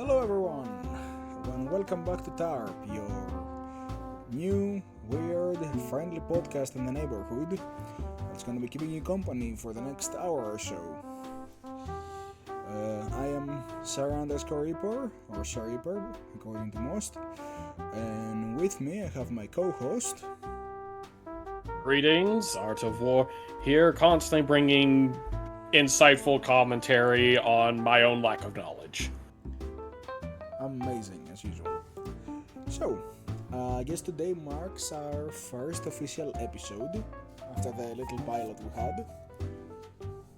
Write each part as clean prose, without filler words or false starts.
Hello everyone, and welcome back to TARP, your new, weird, friendly podcast in the neighborhood. It's going to be keeping you company for the next hour or so. I am Sarah_Reaper, or Shariper, according to most, and with me I have my co-host. Greetings, Art of War here, constantly bringing insightful commentary on my own lack of knowledge. Amazing, as usual. So, I guess today marks our first official episode after the little pilot we had.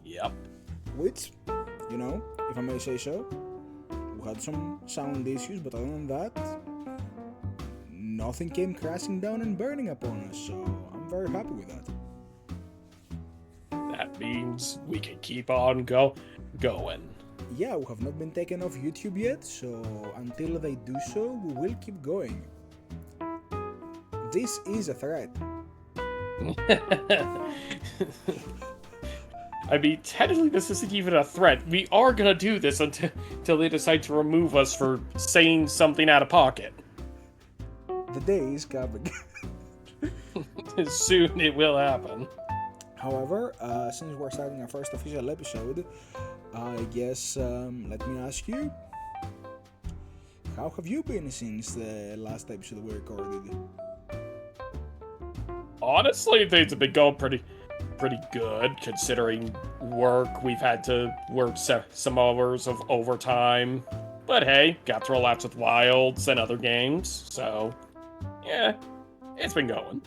Yep. Which, if I may say so, we had some sound issues, but other than that, nothing came crashing down and burning upon us, so I'm very happy with that. That means we can keep on going. Yeah, we have not been taken off YouTube yet, so until they do so, we will keep going. This is a threat. I mean, technically this isn't even a threat. We are gonna do this until they decide to remove us for saying something out of pocket. The day is coming. Soon it will happen. However, since we're starting our first official episode, I guess let me ask you, how have you been since the last episode we recorded? Honestly, things have been going pretty good, considering work. We've had to work some hours of overtime. But hey, got through lots with Wilds and other games, so yeah, it's been going.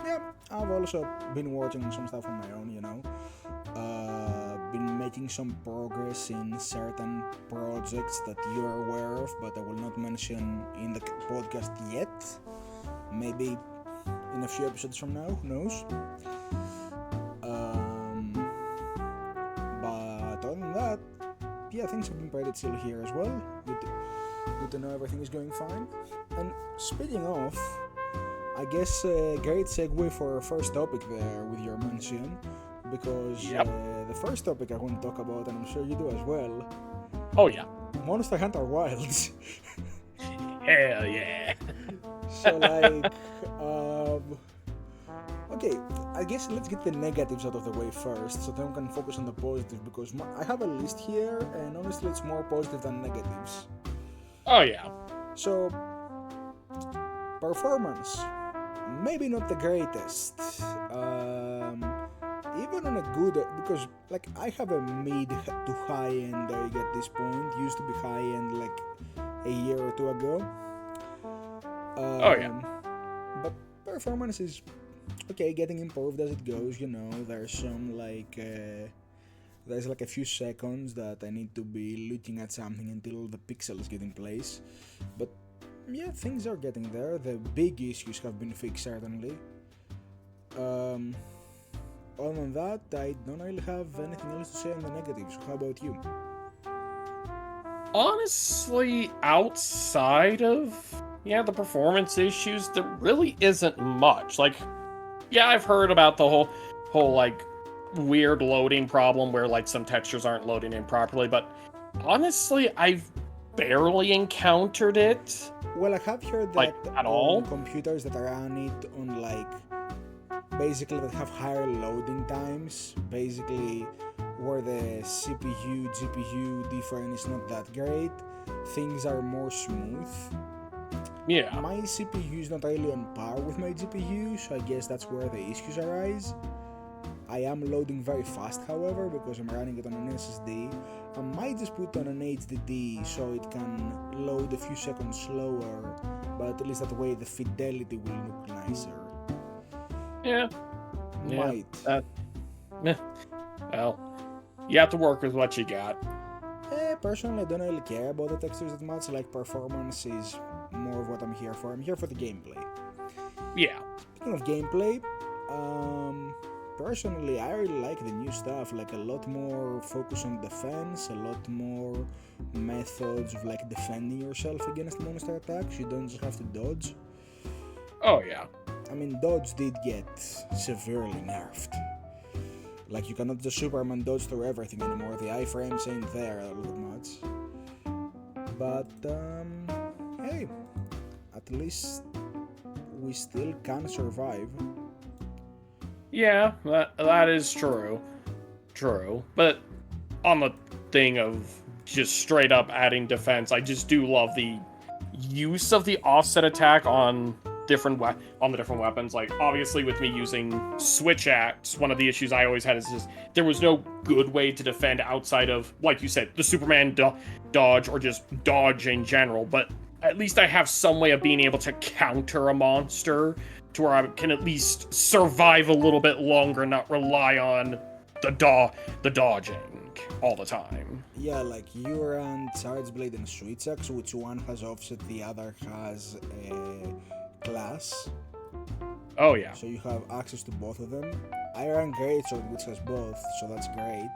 Yeah, I've also been watching some stuff on my own, been making some progress in certain projects that you're aware of, but I will not mention in the podcast yet. Maybe in a few episodes from now, who knows? But other than that, yeah, things have been pretty chill here as well. Good to know everything is going fine. And speaking of, I guess a great segue for our first topic there with your mention, because the first topic I want to talk about, and I'm sure you do as well. Oh yeah. Monster Hunter Wilds. Hell yeah. So okay, I guess let's get the negatives out of the way first, so then we can focus on the positives, because I have a list here, and honestly it's more positive than negatives. Oh yeah. So, performance, maybe not the greatest. Even on a good, because I have a mid to high end rig at this point. Used to be high end like a year or two ago. Oh yeah. But performance is okay, getting improved as it goes. There's some there's a few seconds that I need to be looking at something until the pixels get in place. But yeah, things are getting there. The big issues have been fixed, certainly. Other than that, I don't really have anything else to say on the negatives. How about you? Honestly, outside of the performance issues, there really isn't much. I've heard about the whole weird loading problem where some textures aren't loading in properly, but honestly, I've barely encountered it. Well, I have heard that at all computers that run it on basically that have higher loading times, basically where the CPU GPU difference is not that great, things are more smooth. Yeah. My CPU is not really on par with my GPU, so I guess that's where the issues arise. I am loading very fast, however, because I'm running it on an SSD. I might just put on an HDD so it can load a few seconds slower, but at least that way the fidelity will look nicer. Yeah. Might. Well, you have to work with what you got. Personally, I don't really care about the textures that much. Performance is more of what I'm here for. I'm here for the gameplay. Yeah. Speaking of gameplay, personally, I really like the new stuff. A lot more focus on defense, a lot more methods of defending yourself against monster attacks. You don't just have to dodge. Oh yeah. I mean, dodge did get severely nerfed. You cannot just Superman dodge through everything anymore. The iframes ain't there a little much. But hey, at least we still can survive. Yeah, that is true. True. But on the thing of just straight up adding defense, I just do love the use of the offset attack on the different weapons. Like, obviously with me using switch axe, one of the issues I always had is just there was no good way to defend outside of, like you said, the Superman dodge or just dodge in general. But at least I have some way of being able to counter a monster to where I can at least survive a little bit longer, not rely on the dodging all the time. Yeah, like you run Charge Blade and Switch Axe, which one has offset, the other has a class. Oh yeah. So you have access to both of them. I run Greatsword, which has both, so that's great.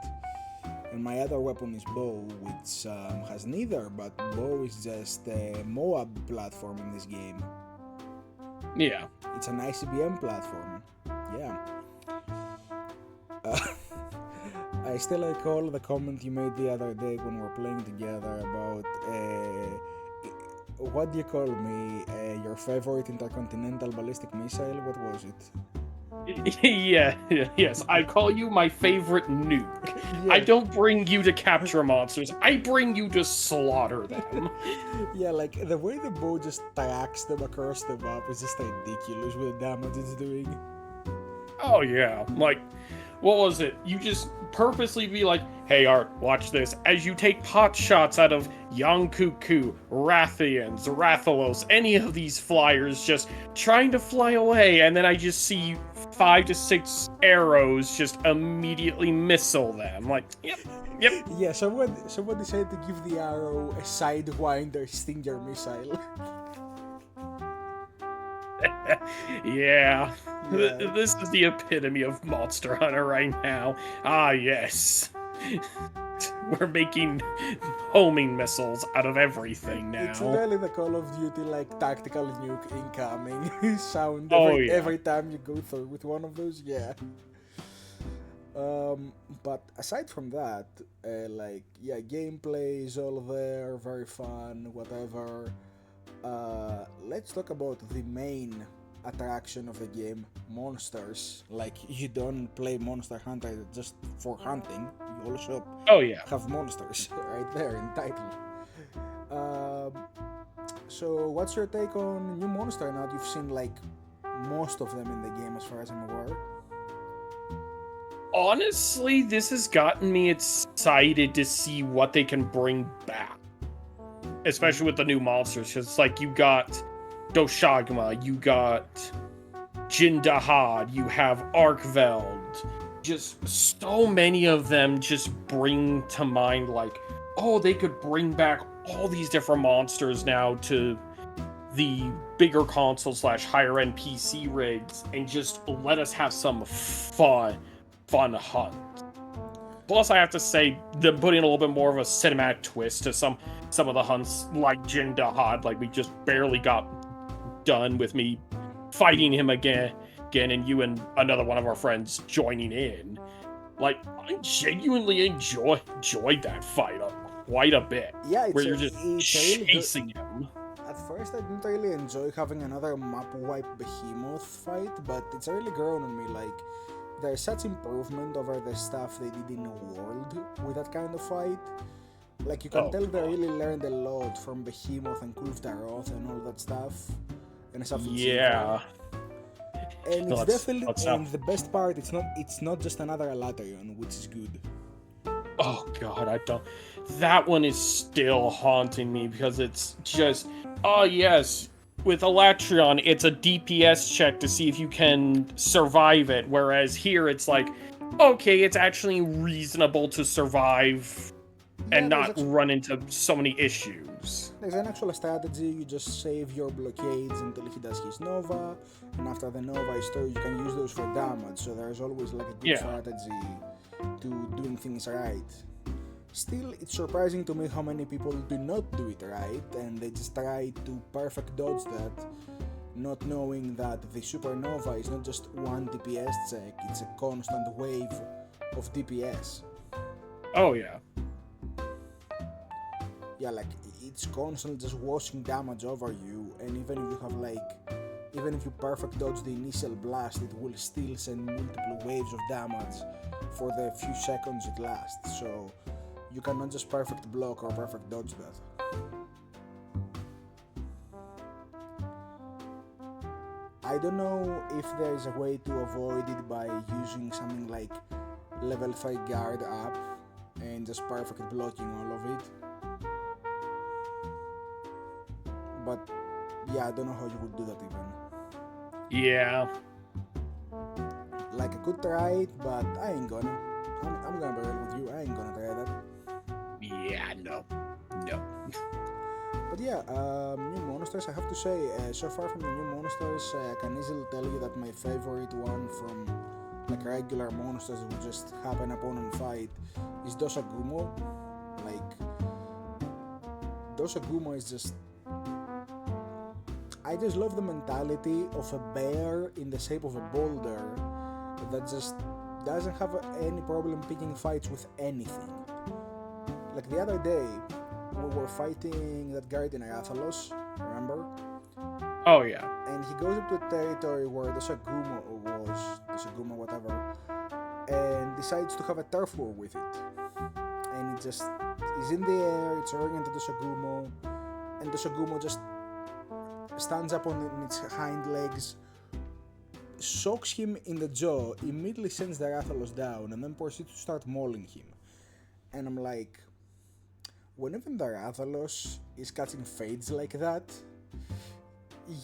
And my other weapon is Bow, which has neither, but Bow is just a Moab platform in this game. Yeah. It's an ICBM platform. Yeah. I still recall the comment you made the other day when we were playing together about what do you call me? Your favorite intercontinental ballistic missile? What was it? Yes. I call you my favorite nuke. Yeah. I don't bring you to capture monsters. I bring you to slaughter them. Yeah, like the way the bow just tracks them across the map is just ridiculous with the damage it's doing. Oh yeah, like, what was it? You just purposely be like, hey Art, watch this, as you take pot shots out of Yonkuku, Rathians, Rathalos, any of these flyers just trying to fly away, and then I just see 5 to 6 arrows just immediately missile them. Like, yep. Yeah, someone decided to give the arrow a sidewinder Stinger missile. Yeah. Yeah. This is the epitome of Monster Hunter right now. Ah, yes. We're making homing missiles out of everything now. It's really the Call of Duty like tactical nuke incoming sound Yeah. every time you go through with one of those. Yeah. But aside from that, gameplay is all there, very fun, whatever. Let's talk about the main attraction of the game, monsters. Like, you don't play Monster Hunter just for hunting, you also have monsters right there in title. So what's your take on new monster now that you've seen like most of them in the game as far as I'm aware? Honestly, this has gotten me excited to see what they can bring back. Especially with the new monsters, because it's like you got Doshagma, you got Jindahad, you have Arkveld. Just so many of them just bring to mind like, oh, they could bring back all these different monsters now to the bigger console / higher end PC rigs and just let us have some fun hunt. Plus, I have to say, they're putting a little bit more of a cinematic twist to some of the hunts, like Jindahad. Like, we just barely got done with me fighting him again, and you and another one of our friends joining in. Like, I genuinely enjoyed that fight quite a bit. Yeah, where you're just chasing him. At first, I didn't really enjoy having another map wipe behemoth fight, but it's really grown on me. Like, there's such improvement over the stuff they did in the world with that kind of fight. Like, you can tell they really learned a lot from Behemoth and Kulftaroth and all that stuff. And stuff. Yeah. And it's definitely, and the best part, it's not just another Alatrion, which is good. Oh god, that one is still haunting me because it's just, oh yes, with Alatrion, it's a DPS check to see if you can survive it, whereas here it's like, okay, it's actually reasonable to survive and not run into so many issues. There's an actual strategy. You just save your blockades until he does his Nova, and after the Nova is through, you can use those for damage, so there's always like a good strategy to doing things right. Still, it's surprising to me how many people do not do it right, and they just try to perfect dodge that, not knowing that the Supernova is not just one DPS check, it's a constant wave of DPS. Oh yeah. Yeah, like, it's constantly just washing damage over you, and even if you have even if you perfect dodge the initial blast, it will still send multiple waves of damage for the few seconds it lasts, so you cannot just perfect block or perfect dodge that. I don't know if there is a way to avoid it by using something like level 3 guard up and just perfect blocking all of it. But yeah, I don't know how you would do that even. Yeah. Like, I could try it, but I ain't gonna. I'm gonna be real with you, I ain't gonna try that. Yeah, no. But yeah, new monsters, I have to say, so far from the new monsters, I can easily tell you that my favorite one from like regular monsters that would just happen upon and fight is Dosagumo. Like, Dosagumo is just... I just love the mentality of a bear in the shape of a boulder that just doesn't have any problem picking fights with anything. Like the other day, we were fighting that guard in Arathalos, remember? Oh, yeah. And he goes up to a territory where Dosagumo whatever, and decides to have a turf war with it. And it just is in the air, it's oriented to Dosagumo, and Dosagumo just stands up on its hind legs, socks him in the jaw, immediately sends the Arathalos down, and then proceeds to start mauling him. And I'm like, whenever the Arathalos is catching fades like that,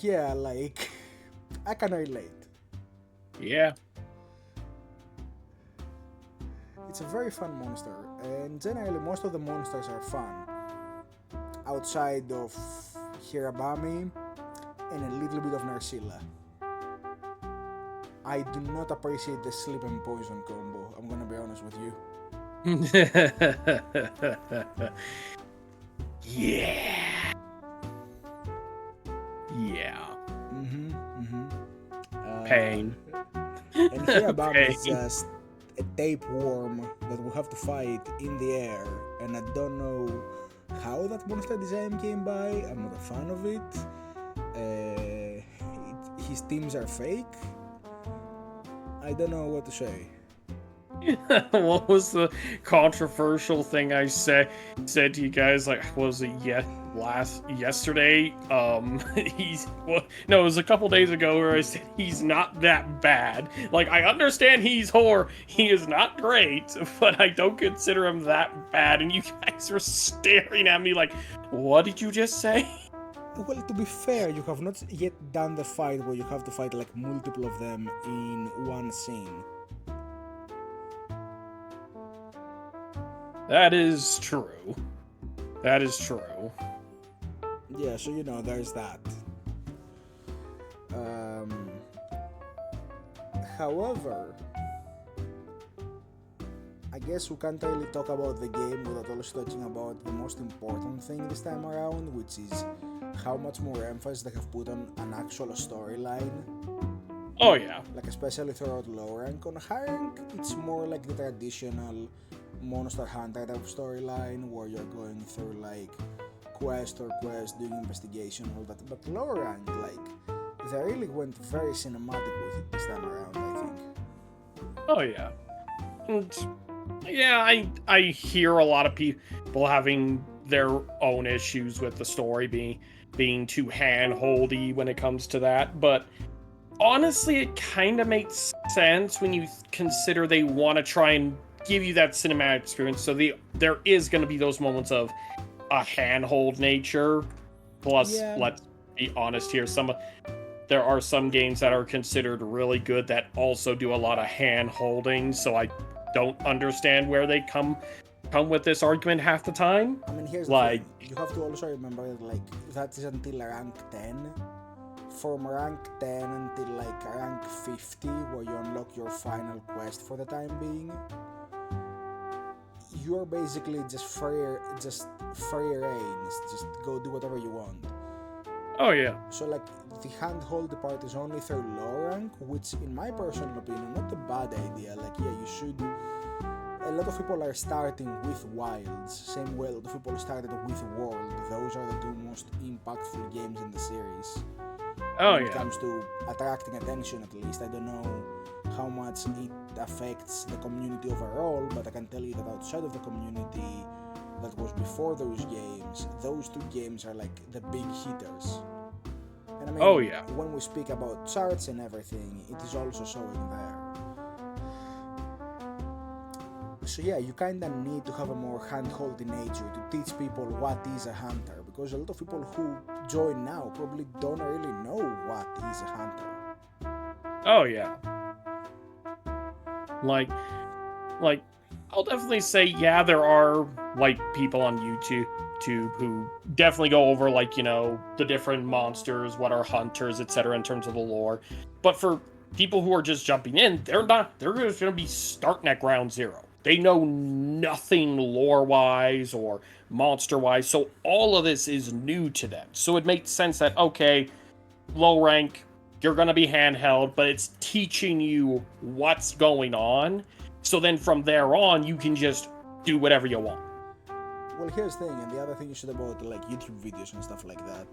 yeah, like, I can relate. Yeah. It's a very fun monster, and generally most of the monsters are fun, outside of Hirabami and a little bit of Narcilla. I do not appreciate the sleep and poison combo, I'm gonna be honest with you. Yeah. Pain. And Hirabami is just a tapeworm that we have to fight in the air, and I don't know how that monster design came by. I'm not a fan of it. His teams are fake. I don't know what to say. What was the controversial thing I said to you guys? Like, what was it? Yesterday. It was a couple days ago where I said he's not that bad. Like, I understand he's whore. He is not great, but I don't consider him that bad. And you guys were staring at me like, what did you just say? Well, to be fair, you have not yet done the fight where you have to fight like multiple of them in one scene. That is true. That is true. Yeah, so there's that. However, I guess we can't really talk about the game without also talking about the most important thing this time around, which is how much more emphasis they have put on an actual storyline. Oh yeah. Like, especially throughout low rank. On high rank, it's more like the traditional Monster Hunter type of storyline where you're going through like quest, doing investigation, all that. But lower rank, like, they really went very cinematic with it this time around, I think. Oh yeah. And yeah, I hear a lot of people having their own issues with the story being too hand-holdy when it comes to that, but honestly, it kind of makes sense when you consider they want to try and give you that cinematic experience. So there is going to be those moments of a handhold nature. Plus, Yeah. Let's be honest here, there are some games that are considered really good that also do a lot of hand holding. So I don't understand where they come with this argument half the time. I mean, here's the thing. You have to also remember that, like, that is until rank 10. From rank 10 until like rank 50, where you unlock your final quest for the time being, you're basically just free reign. Just go do whatever you want. Oh yeah. So like, the handhold part is only through low rank, which in my personal opinion, not a bad idea. Like, yeah, you should a lot of people are starting with Wilds, same way a lot of people started with World. Those are the two most impactful games in the series. Oh, When it yeah. comes to attracting attention, at least. I don't know how much it affects the community overall, but I can tell you that outside of the community that was before those two games are like the big hitters. And I mean, Oh, yeah. when we speak about charts and everything, it is also showing there. So yeah, you kinda need to have a more hand-holdy nature to teach people what is a hunter, because a lot of people who join now probably don't really know what is a hunter. Oh, yeah. Like, I'll definitely say, yeah, there are, like, people on YouTube who definitely go over, like, the different monsters, what are hunters, etc., in terms of the lore. But for people who are just jumping in, they're just going to be starting at ground zero. They know nothing lore-wise or monster-wise, so all of this is new to them. So it makes sense that, okay, low rank, you're going to be handheld, but it's teaching you what's going on. So then from there on, you can just do whatever you want. Well, here's the thing, and the other thing you said about like YouTube videos and stuff like that.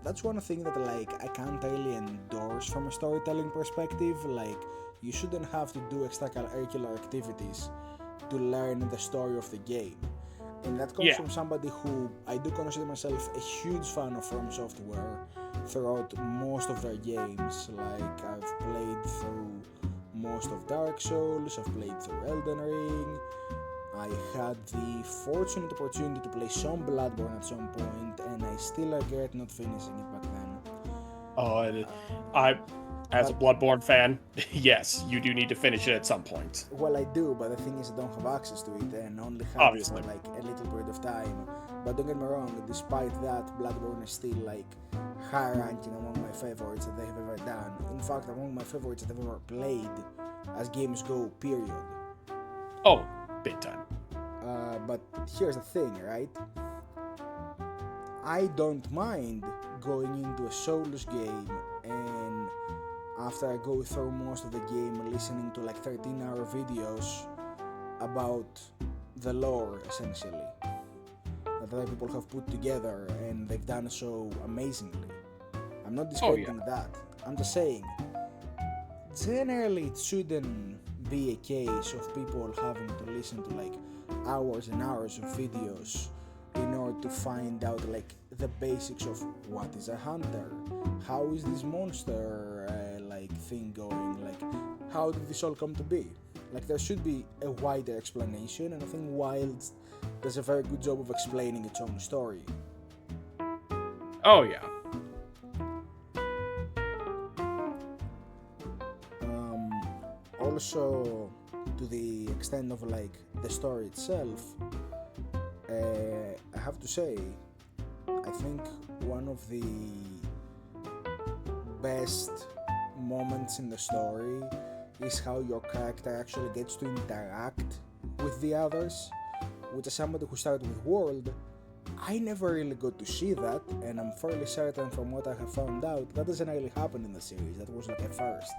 That's one thing that like I can't really endorse from a storytelling perspective. Like, you shouldn't have to do extracurricular activities to learn the story of the game. And that comes from somebody who I do consider myself a huge fan of From Software throughout most of their games. Like, I've played through most of Dark Souls, I've played through Elden Ring, I had the fortunate opportunity to play some Bloodborne at some point, and I still regret not finishing it back then. As a Bloodborne fan, yes, you do need to finish it at some point. Well, I do, but the thing is I don't have access to it and only have Obviously. it for like a little period of time. But don't get me wrong, despite that, Bloodborne is still like high ranking among my favorites that they have ever done. In fact, among my favorites that I've ever played as games go, period. Oh, big time. But here's the thing, right? I don't mind going into a Souls game and after I go through most of the game listening to like 13-hour videos about the lore, essentially, that other people have put together and they've done so amazingly. I'm not discrediting that. I'm just saying, generally it shouldn't be a case of people having to listen to like hours and hours of videos in order to find out like the basics of what is a hunter, how is this monster thing going, like how did this all come to be. Like, there should be a wider explanation, and I think Wilds does a very good job of explaining its own story. Oh yeah. Also, to the extent of like the story itself, I have to say, I think one of the best moments in the story is how your character actually gets to interact with the others, which is somebody who started with World. I never really got to see that, and I'm fairly certain from what I have found out that doesn't really happen in the series. That was like a first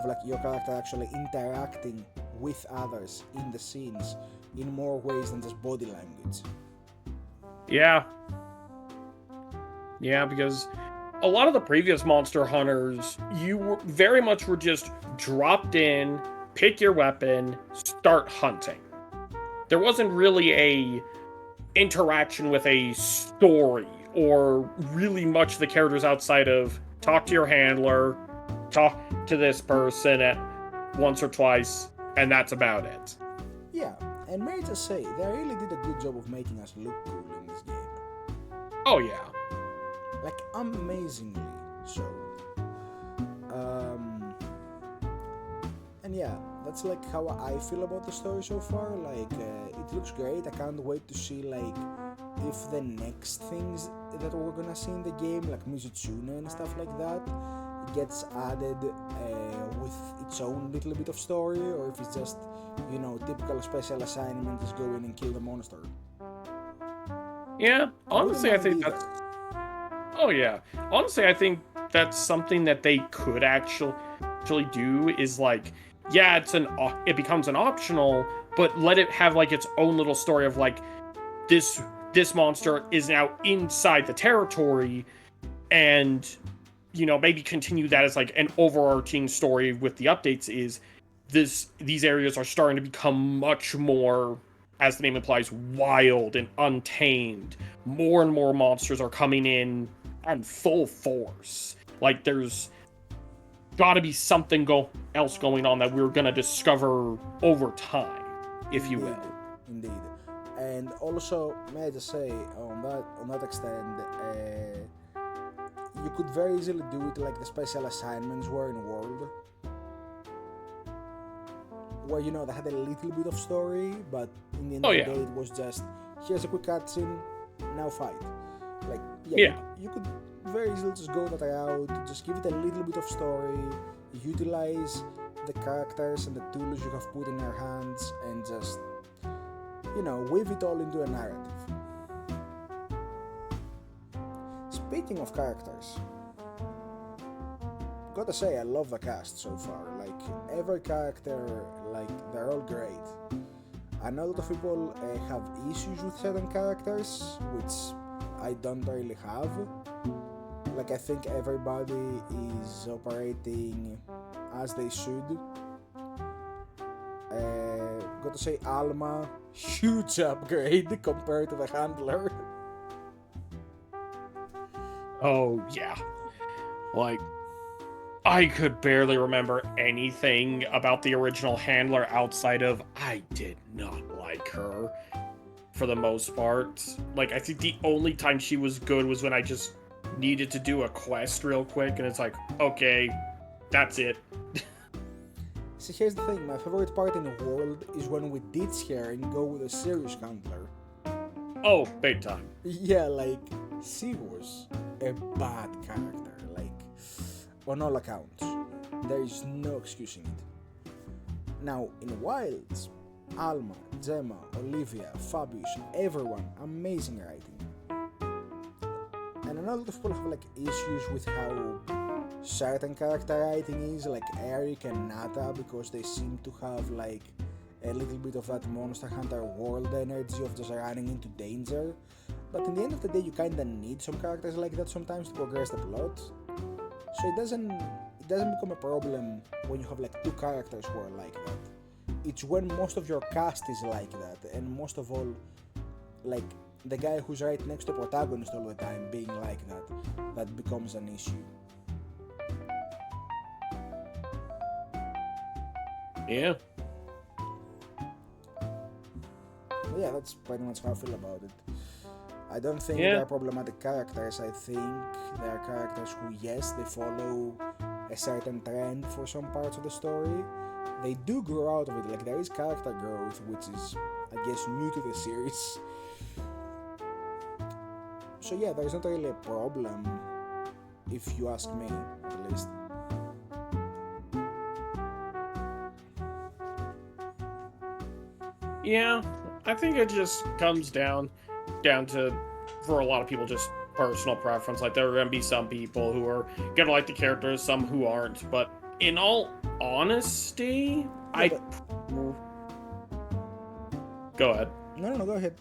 of like your character actually interacting with others in the scenes in more ways than just body language. Yeah, because a lot of the previous Monster Hunters, you very much were just dropped in, pick your weapon, start hunting. There wasn't really a interaction with a story or really much of the characters outside of talk to your handler, talk to this person at once or twice, and that's about it. Yeah, and may I just say, they really did a good job of making us look cool in this game. Oh yeah. Like, amazingly so. And yeah, that's like how I feel about the story so far. Like, it looks great. I can't wait to see like if the next things that we're gonna see in the game, like Mizutsune and stuff like that, gets added with its own little bit of story, or if it's just, you know, typical special assignment, just go in and kill the monster. Yeah, honestly, I think that's... Oh yeah, honestly, I think that's something that they could actually do, is like, yeah, it becomes an optional, but let it have like its own little story of like this monster is now inside the territory, and maybe continue that as like an overarching story with the updates is these areas are starting to become much more, as the name implies, wild and untamed. More and more monsters are coming in full force. Like there's got to be something else going on that we're gonna discover over time, if you Indeed, will. indeed. And also, may I just say, on that extent, you could very easily do it like the special assignments were in World, where they had a little bit of story, but in the end Oh of the yeah, day, it was just here's a quick cutscene, now fight. Like yeah, you could very easily just go that route, just give it a little bit of story, utilize the characters and the tools you have put in your hands, and just weave it all into a narrative. Speaking of characters, gotta say I love the cast so far. Like every character, like they're all great. I know a lot of people have issues with certain characters, which I don't really have. Like I think everybody is operating as they should. Got to say Alma, huge upgrade compared to the handler. oh yeah. Like I could barely remember anything about the original handler outside of I did not like her for the most part. Like I think the only time she was good was when I just needed to do a quest real quick, and it's like, okay, that's it. See, here's the thing, my favorite part in the world is when we ditch her and go with a serious handler. Oh, big time. Yeah, like, she was a bad character, like, on all accounts. There is no excusing it. Now, in Wilds, Alma, Gemma, Olivia, Fabius, everyone, amazing writing. And a lot of people have like issues with how certain character writing is, like Eric and Nata, because they seem to have like a little bit of that Monster Hunter world energy of just running into danger. But in the end of the day, you kinda need some characters like that sometimes to progress the plot. So it doesn't become a problem when you have like two characters who are like that. It's when most of your cast is like that, and most of all, like the guy who's right next to protagonist all the time being like that becomes an issue. Yeah. Yeah, that's pretty much how I feel about it. I don't think Yeah. they're problematic characters. I think they're characters who, yes, they follow a certain trend for some parts of the story. They do grow out of it. Like, there is character growth, which is, I guess, new to the series. So yeah, there's not really a problem, if you ask me, at least. Yeah. I think it just comes down to, for a lot of people, just personal preference. Like there are gonna be some people who are gonna like the characters, some who aren't. But in all honesty, Yeah, but... Go ahead. No, go ahead.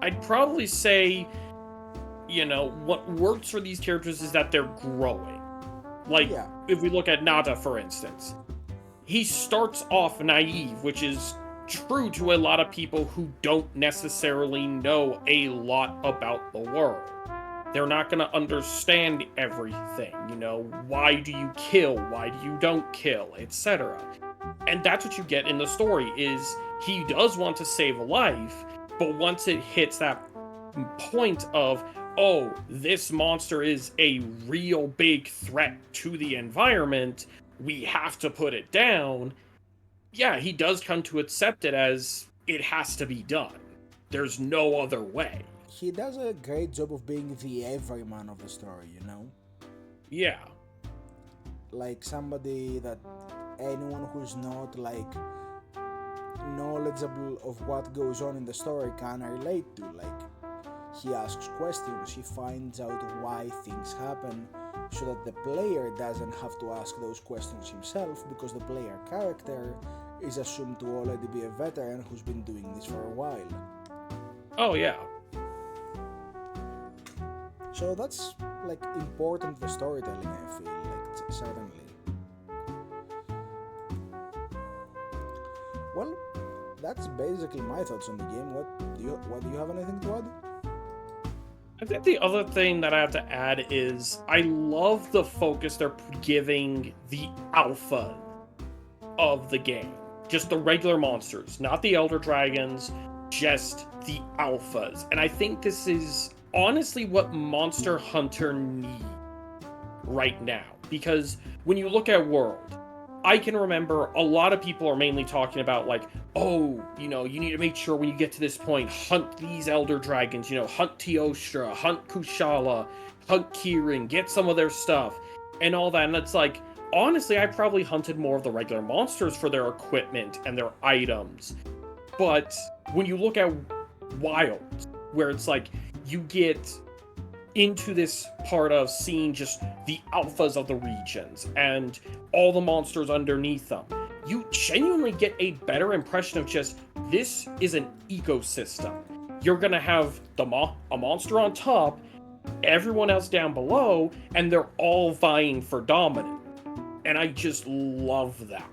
I'd probably say, what works for these characters is that they're growing. Like, Yeah. if we look at Nada, for instance, he starts off naive, which is true to a lot of people who don't necessarily know a lot about the world. They're not going to understand everything, why do you kill, why do you don't kill, etc. And that's what you get in the story, is he does want to save a life, but once it hits that point of, oh, this monster is a real big threat to the environment, we have to put it down, yeah, he does come to accept it as it has to be done. There's no other way. He does a great job of being the everyman of the story, Yeah. Like somebody that anyone who's not like knowledgeable of what goes on in the story can relate to. Like, he asks questions, he finds out why things happen, so that the player doesn't have to ask those questions himself, because the player character is assumed to already be a veteran who's been doing this for a while. Oh yeah. So that's like important for storytelling, I feel like, certainly. Well, that's basically my thoughts on the game. What do you have anything to add? I think the other thing that I have to add is I love the focus they're giving the alpha of the game. Just the regular monsters, not the Elder Dragons, just the alphas. And I think this is honestly what Monster Hunter needs right now. Because when you look at World, I can remember a lot of people are mainly talking about like, oh, you need to make sure when you get to this point, hunt these Elder Dragons, hunt Teostra, hunt Kushala, hunt Kirin, get some of their stuff, and all that. And it's like, honestly, I probably hunted more of the regular monsters for their equipment and their items. But when you look at Wild, where it's like, you get into this part of seeing just the alphas of the regions and all the monsters underneath them, you genuinely get a better impression of just, this is an ecosystem. You're gonna have a monster on top, everyone else down below, and they're all vying for dominance. And I just love that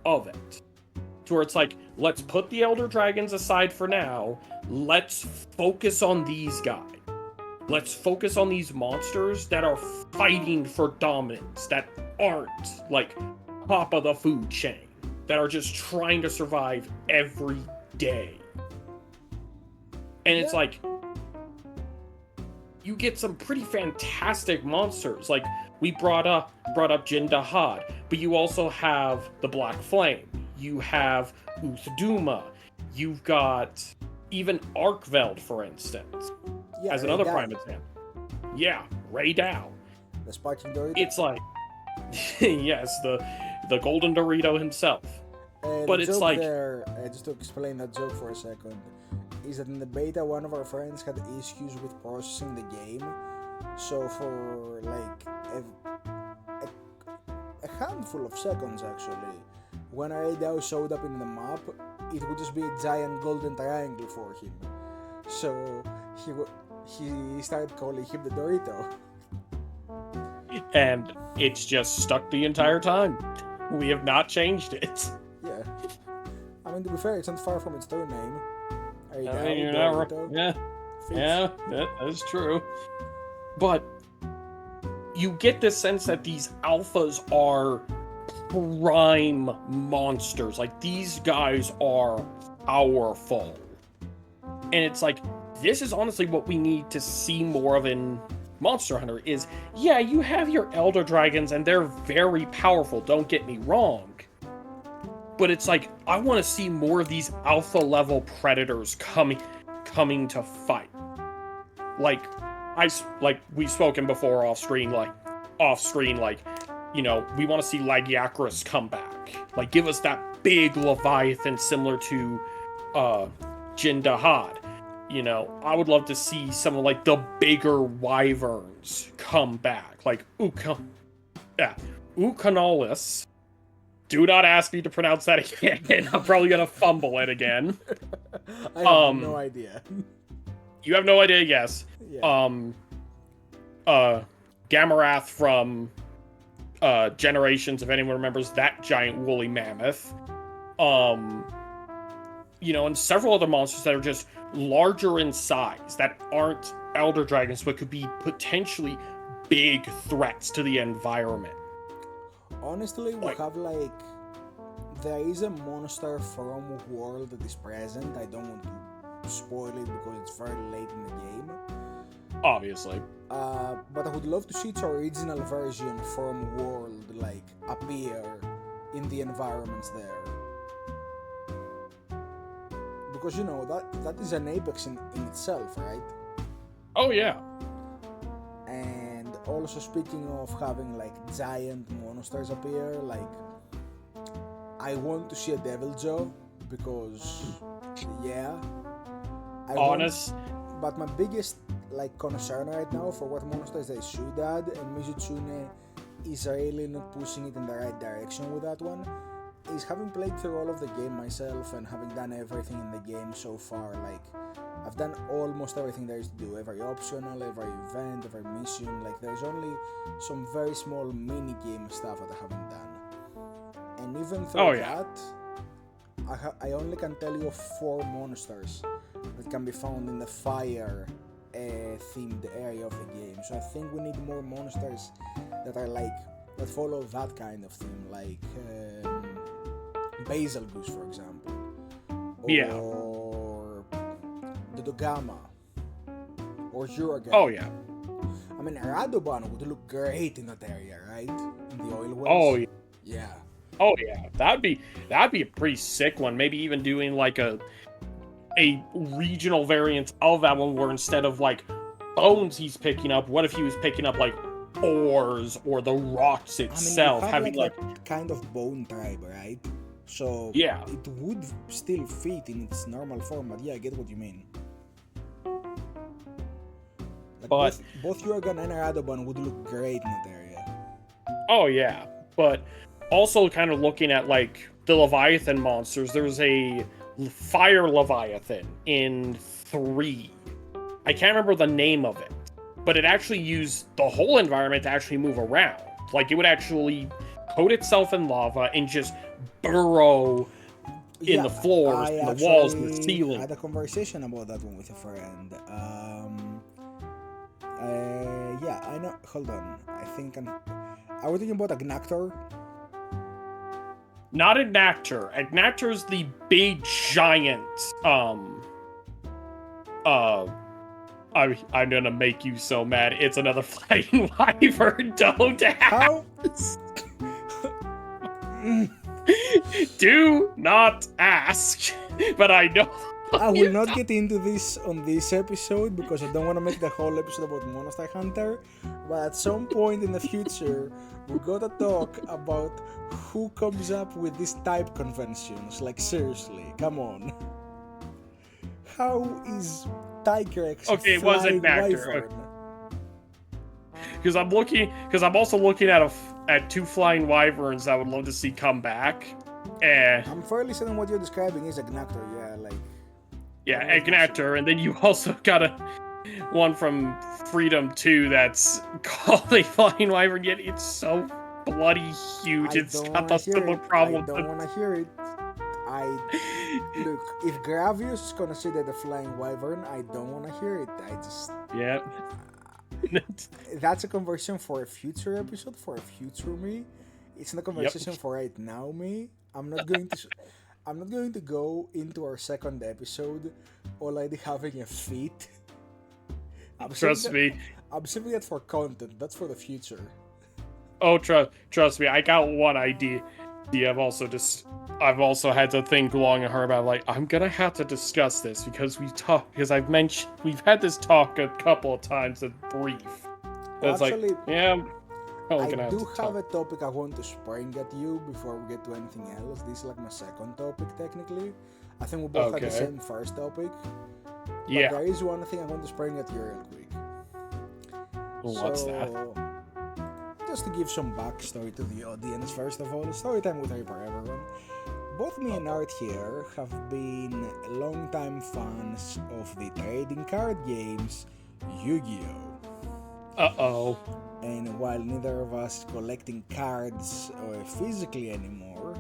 of it. To where it's like, let's put the Elder Dragons aside for now, let's focus on these guys. Let's focus on these monsters that are fighting for dominance, that aren't like top of the food chain, that are just trying to survive every day. And it's like, you get some pretty fantastic monsters. Like, we brought up Jin Dahad, but you also have the Black Flame. You have Uthduma. You've got even Arkveld, for instance. Yeah, as another prime example. Yeah, Ray Dow. The Sparking Dorito. It's like, yes, the Golden Dorito himself. But it's like, just to explain that joke for a second, is that in the beta, one of our friends had issues with processing the game. So for like a handful of seconds, actually, when Ray Dow showed up in the map, it would just be a giant golden triangle for him. So he started calling him the Dorito. And it's just stuck the entire time. We have not changed it. Yeah. I mean, to be fair, it's not far from its true name. Yeah, that is true. But you get the sense that these alphas are prime monsters. Like, these guys are powerful. And it's like, this is honestly what we need to see more of in Monster Hunter is, yeah, you have your Elder Dragons and they're very powerful, don't get me wrong. But it's like, I want to see more of these alpha level predators coming to fight. Like we've spoken before off screen, we want to see Lagiacrus come back. Like, give us that big Leviathan similar to Jin Dahad. I would love to see some of like the bigger wyverns come back, like Ukanalis. Do not ask me to pronounce that again. I'm probably gonna fumble it again. I have no idea. You have no idea, yes. Yeah. Gamarath from Generations, if anyone remembers that giant woolly mammoth. And several other monsters that are just larger in size, that aren't Elder Dragons, but could be potentially big threats to the environment. Honestly, we have there is a monster from World that is present. I don't want to spoil it because it's very late in the game. Obviously. But I would love to see its original version from World appear in the environments there. Because that is an apex in itself, right? Oh yeah. And also, speaking of having giant monsters appear, I want to see a Devil Jaw because but my biggest like concern right now for what monsters they should add, and Mizutsune is really not pushing it in the right direction with that one. Is having played through all of the game myself and having done everything in the game so far, like I've done almost everything there is to do, every optional, every event, every mission, like there's only some very small mini game stuff that I haven't done. And even through that, I only can tell you of 4 monsters that can be found in the fire themed area of the game. So I think we need more monsters that are like, that follow that kind of theme, like Basil Goose, for example. Or the Dogama. Or Juragan. Oh yeah. I mean, Radoban would look great in that area, right? In the oil wells. Oh yeah. Yeah. Oh yeah. That'd be a pretty sick one. Maybe even doing like a regional variant of that one, where instead of like bones he's picking up, what if he was picking up like ores or the rocks itself? I mean, having like that kind of bone tribe, right? So yeah, it would still fit in its normal form, but yeah, I get what you mean. Like but both Jurgen and Radoban would look great in that area. Oh yeah, but also kind of looking at like the Leviathan monsters, there's a fire Leviathan in 3. I can't remember the name of it, but it actually used the whole environment to actually move around. Like it would actually coat itself in lava and just burrow in the floors, in the walls, in the ceiling. I had a conversation about that one with a friend. Yeah, I know. Hold on. I think are we talking about Agnactor? Not Agnactor. Agnactor's the big giant. I'm gonna make you so mad. It's another flying wyvern. Don't ask. Do not ask. But I know. I will not get into this on this episode because I don't want to make the whole episode about Monster Hunter. But at some point in the future, we gotta talk about who comes up with these type conventions. Like seriously, come on. How is Tigrex okay, it wasn't Agnactor. Because I'm also looking at 2 flying wyverns I would love to see come back. I'm fairly certain what you're describing is Agnactor, yeah, like. Yeah, Agnactor, and then you also got one from Freedom 2 that's called a flying wyvern, yet it's so bloody huge. It's got the similar problem. I don't want to hear it. Look, if Gravius is considered a flying wyvern, I don't want to hear it. Yeah. That's a conversation for a future episode, for a future me. It's not a conversation for right now me. I'm not going to go into our second episode already having a fit. Trust me. I'm saving that for content. That's for the future. Oh, trust me. I got one idea. I've also had to think long and hard about, like, I'm gonna have to discuss this because we've had this talk a couple of times in brief. It's actually, like, yeah, I do have a topic I want to spring at you before we get to anything else. This is like my second topic, technically. I think we both had the same first topic. But yeah. there is one thing I want to spring at you real quick. What's that? Just to give some backstory to the audience, first of all, story time with Hyper everyone. Both me and Art here have been long-time fans of the trading card games Yu-Gi-Oh! Uh-oh. And while neither of us is collecting cards physically anymore,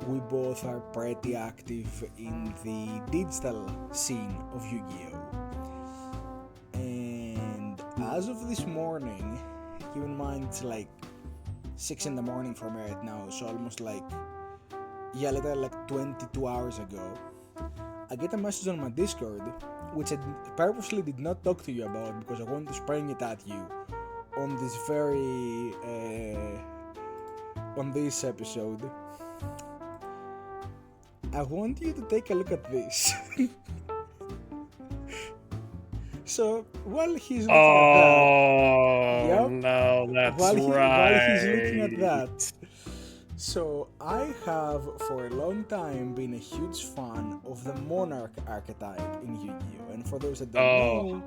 we both are pretty active in the digital scene of Yu-Gi-Oh! And as of this morning, keep in mind it's like 6 in the morning for me right now, so almost like, yeah, literally like 22 hours ago, I get a message on my Discord, which I purposely did not talk to you about because I wanted to spring it at you on this on this episode. I want you to take a look at this. So while he's looking at that, no, that's while he's right. looking at that, so I have for a long time been a huge fan of the Monarch archetype in Yu-Gi-Oh! And for those that don't know,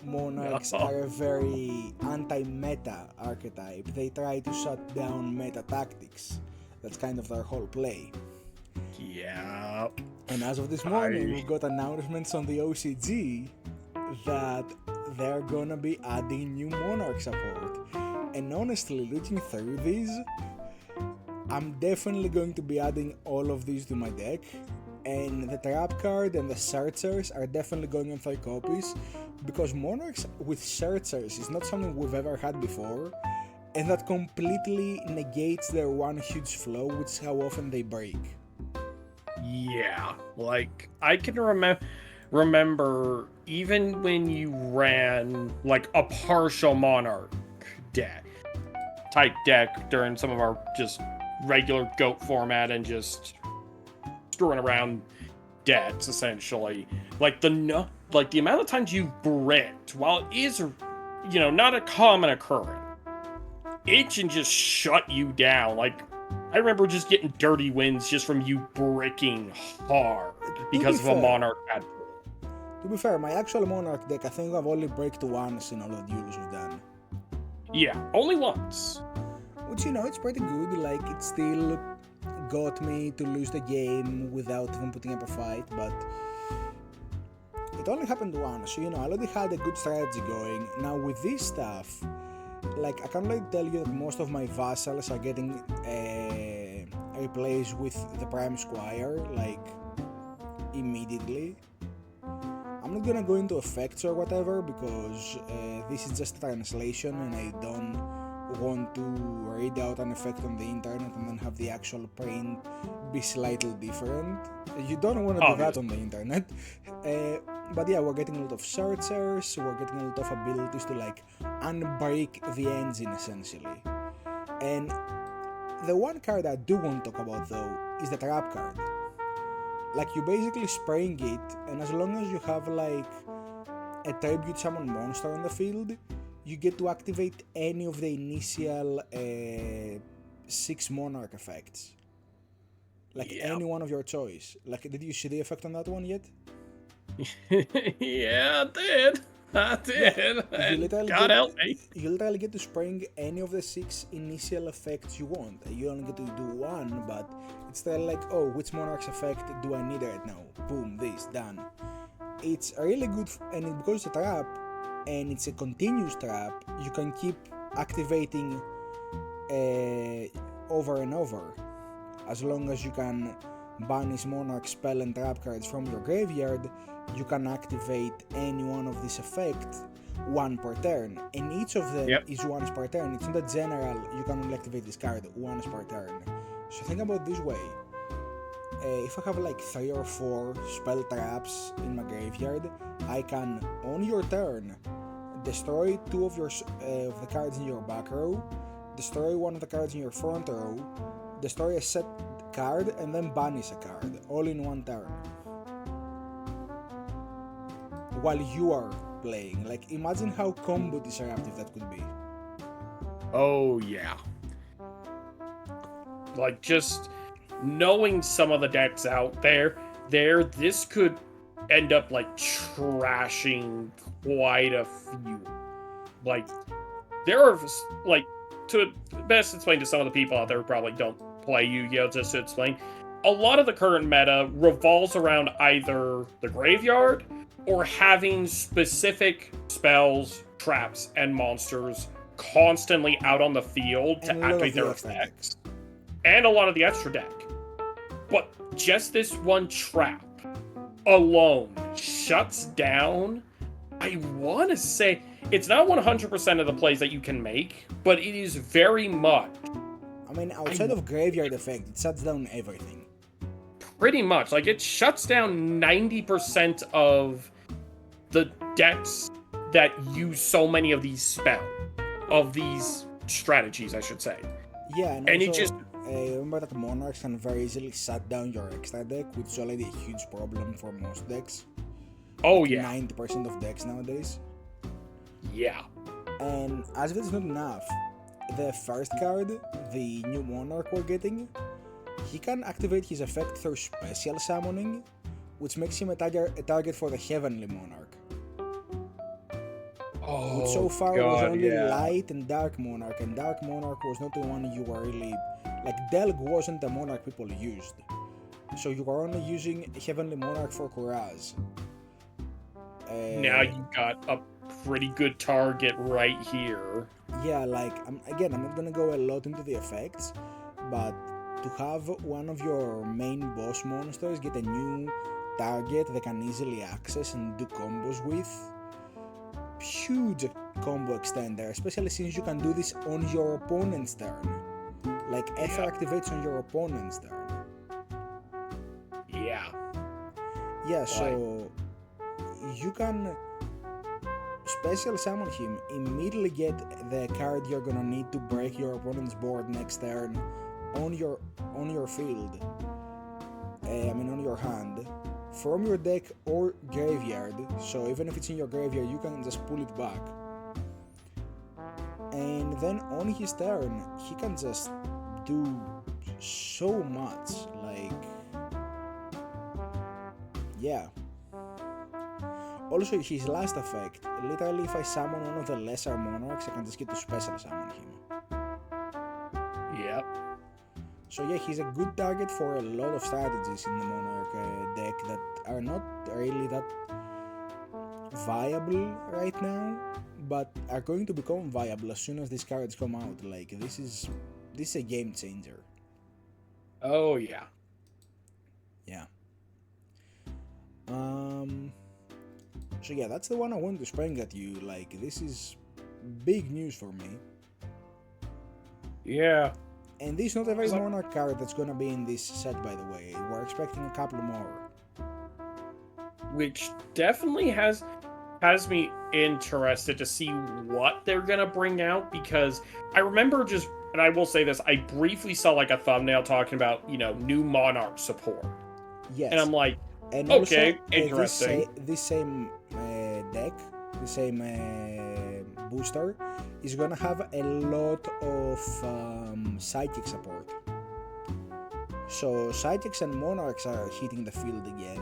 Monarchs No. are a very anti-meta archetype. They try to shut down meta tactics. That's kind of their whole play. Yeah. And as of this morning, we got announcements on the OCG that they're gonna be adding new Monarch support. And honestly, looking through these, I'm definitely going to be adding all of these to my deck. And the Trap card and the Searchers are definitely going on 3 copies, because Monarchs with Searchers is not something we've ever had before, and that completely negates their one huge flaw, which is how often they break. Yeah, like I can remember even when you ran like a partial Monarch deck type deck during some of our just regular GOAT format and just screwing around decks essentially. Like the amount of times you bricked, while it is not a common occurrence, it can just shut you down. Like I remember just getting dirty wins just from you bricking hard because of a Monarch ad. To be fair, my actual Monarch deck, I think I've only bricked once in all the duels we've done. Yeah, only once. Which, it's pretty good. Like, it still got me to lose the game without even putting up a fight, but it only happened once. So, I already had a good strategy going. Now, with this stuff, like, I can already tell you that most of my vassals are getting replaced with the Prime Squire, like, immediately. I'm not gonna go into effects or whatever, because this is just a translation and I don't want to read out an effect on the internet and then have the actual print be slightly different. You don't want to do that on the internet. But yeah, we're getting a lot of searchers, we're getting a lot of abilities to like unbreak the engine essentially. And the one card I do want to talk about though is the trap card. Like, you basically spraying it, and as long as you have like a tribute summon monster on the field, you get to activate any of the initial 6 Monarch effects. Like, any one of your choice. Like, did you see the effect on that one yet? Yeah, I did. Yeah, God help me. You literally get to spring any of the 6 initial effects you want. You only get to do one, but it's still like, oh, which Monarch's effect do I need right now? Boom, this, done. It's really good, and because it's a trap, and it's a continuous trap, you can keep activating over and over. As long as you can banish Monarch spell and trap cards from your graveyard, you can activate any one of these effects one per turn, and each of them is once per turn. It's not a general, you can only activate this card once per turn. So think about it this way. If I have like 3 or 4 spell traps in my graveyard, I can, on your turn, destroy 2 of the cards in your back row, destroy 1 of the cards in your front row, destroy a set card, and then banish a card, all in one turn. While you are playing. Like, imagine how combo disruptive that could be. Oh, yeah. Like, just knowing some of the decks out there, this could end up, like, trashing quite a few. Like, there are, like, to best explain to some of the people out there who probably don't play Yu-Gi-Oh! Just to explain, a lot of the current meta revolves around either the graveyard or having specific spells, traps, and monsters constantly out on the field to activate their effects. And a lot of the extra deck. But just this one trap alone shuts down, I want to say, it's not 100% of the plays that you can make, but it is very much. I mean, outside of graveyard effect, it shuts down everything. Pretty much. Like, it shuts down 90% of the decks that use so many of these these strategies, I should say. Yeah, and also, it just remember that Monarchs can very easily shut down your extra deck, which is already a huge problem for most decks. Oh, like yeah. 90% of decks nowadays. Yeah. And as if it's not enough, the first card, the new Monarch we're getting, he can activate his effect through special summoning, which makes him a target for the Heavenly Monarch. which so Oh far was god, only yeah. Light and Dark Monarch, and Dark Monarch was not the one you were really... Like, Delg wasn't the Monarch people used. So you were only using Heavenly Monarch for Kuraz. Now you got a pretty good target right here. Yeah, like, again, I'm not gonna go a lot into the effects, but to have one of your main boss monsters get a new target they can easily access and do combos with, huge combo extender, especially since you can do this on your opponent's turn. Like, Ether activates on your opponent's turn. Yeah. Yeah, so you can special summon him, immediately get the card you're gonna need to break your opponent's board next turn on your field. On your hand, from your deck or graveyard. So even if it's in your graveyard, you can just pull it back. And then on his turn, he can just do so much. Like, yeah. Also, his last effect, literally if I summon one of the lesser monarchs, I can just get to special summon him. Yep. So yeah, he's a good target for a lot of strategies in the monarch deck that are not really that viable right now, but are going to become viable as soon as these cards come out. Like, this is a game changer. Oh yeah. Yeah. So yeah, that's the one I wanted to spring at you. Like, this is big news for me. Yeah. And this is not every monarch card that's gonna be in this set, by the way. We're expecting a couple more. Which definitely has me interested to see what they're gonna bring out, because I remember and I will say this, I briefly saw like a thumbnail talking about, new Monarch support. Yes. And I'm like, and okay, also, interesting. This same deck, the same booster, is gonna have a lot of psychic support. So psychics and monarchs are hitting the field again.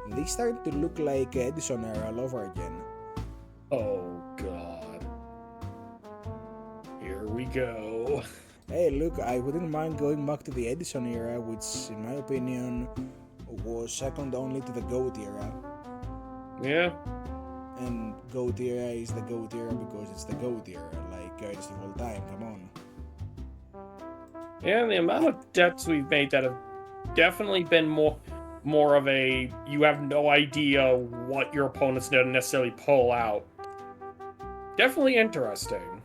They start to look like Edison era all over again. Oh god. Here we go. Hey, look, I wouldn't mind going back to the Edison era, which in my opinion was second only to the GOAT era. Yeah. And GOAT era is the GOAT era because it's the GOAT era, like greatest of all time, come on. Yeah, the amount of deaths we've made that have definitely been more of a, you have no idea what your opponent's gonna necessarily pull out. Definitely interesting.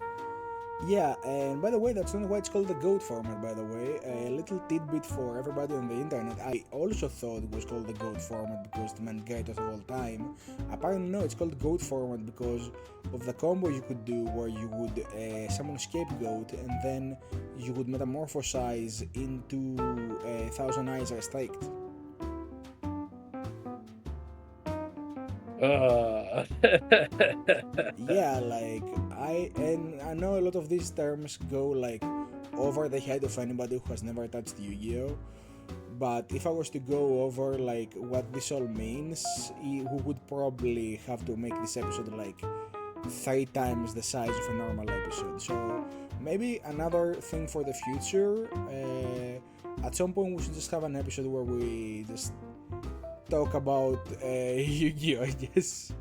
Yeah, and by the way, that's not why it's called the GOAT format, by the way. A little tidbit for everybody on the internet. I also thought it was called the GOAT format because it meant greatest of all time. Apparently no, it's called GOAT format because of the combo you could do where you would summon Scapegoat and then you would metamorphosize into Thousand Eyes Are Staked. Yeah, like I know a lot of these terms go like over the head of anybody who has never touched Yu-Gi-Oh! But if I was to go over like what this all means, we would probably have to make this episode like 3 times the size of a normal episode. So maybe another thing for the future, at some point we should just have an episode where we just talk about Yu-Gi-Oh! I guess.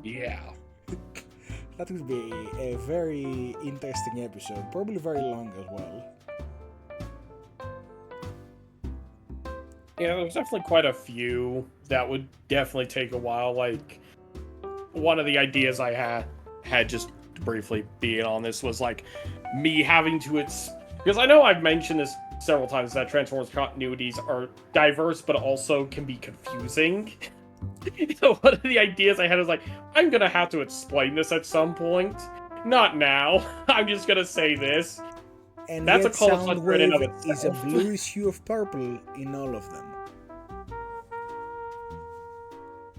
Yeah. That would be a very interesting episode, probably very long as well. Yeah, there's definitely quite a few that would definitely take a while. Like, one of the ideas I had just briefly being on this was like me having to because I know I've mentioned this several times that Transformers continuities are diverse but also can be confusing. So one of the ideas I had is like, I'm gonna have to explain this at some point. Not now. I'm just gonna say this. And that's yet a Soundwave in of is a bluish hue of purple in all of them.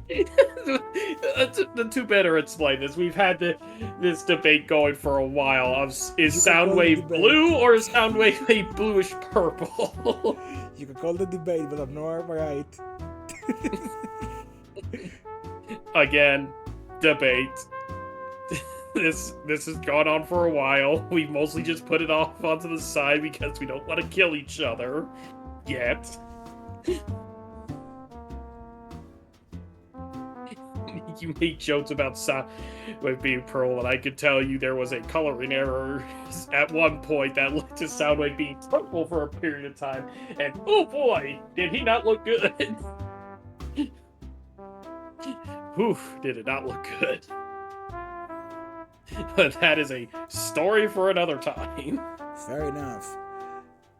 The two better explain this. We've had this debate going for a while of is Soundwave blue or is Soundwave a bluish purple? You can call the debate, but I'm not right. Again, debate. this has gone on for a while. We've mostly just put it off onto the side because we don't want to kill each other yet. You make jokes about with being Pearl, and I could tell you there was a coloring error at one point that led to Soundwave being purple for a period of time. And oh boy, did he not look good! Whew, did it not look good. But that is a story for another time. Fair enough.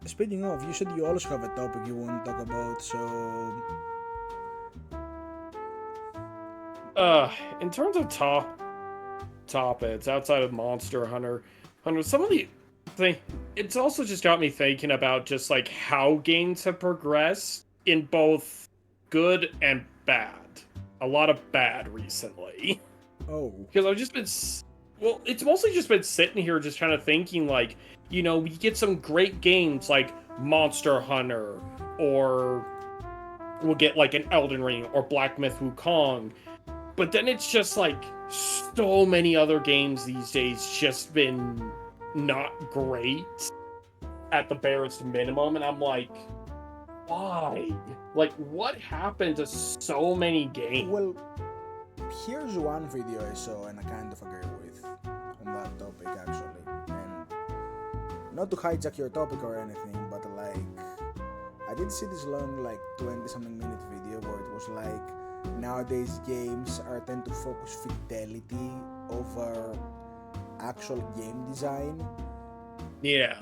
Speaking of, you said you also have a topic you want to talk about, so... In terms of topics outside of Monster Hunter, some of the it's also just got me thinking about just like how games have progressed in both good and bad. A lot of bad recently. Oh. Because I've just been, well, it's mostly just been sitting here just kind of thinking like, you know, we get some great games like Monster Hunter, or we'll get like an Elden Ring or Black Myth Wukong. But then it's just like so many other games these days just been not great at the barest minimum. And I'm like, why? Like, what happened to so many games? Well, here's one video I saw and I kind of agree with on that topic actually. And not to hijack your topic or anything, but like, I did see this long, like 20-something minute video where it was like, nowadays games are tend to focus fidelity over actual game design. Yeah.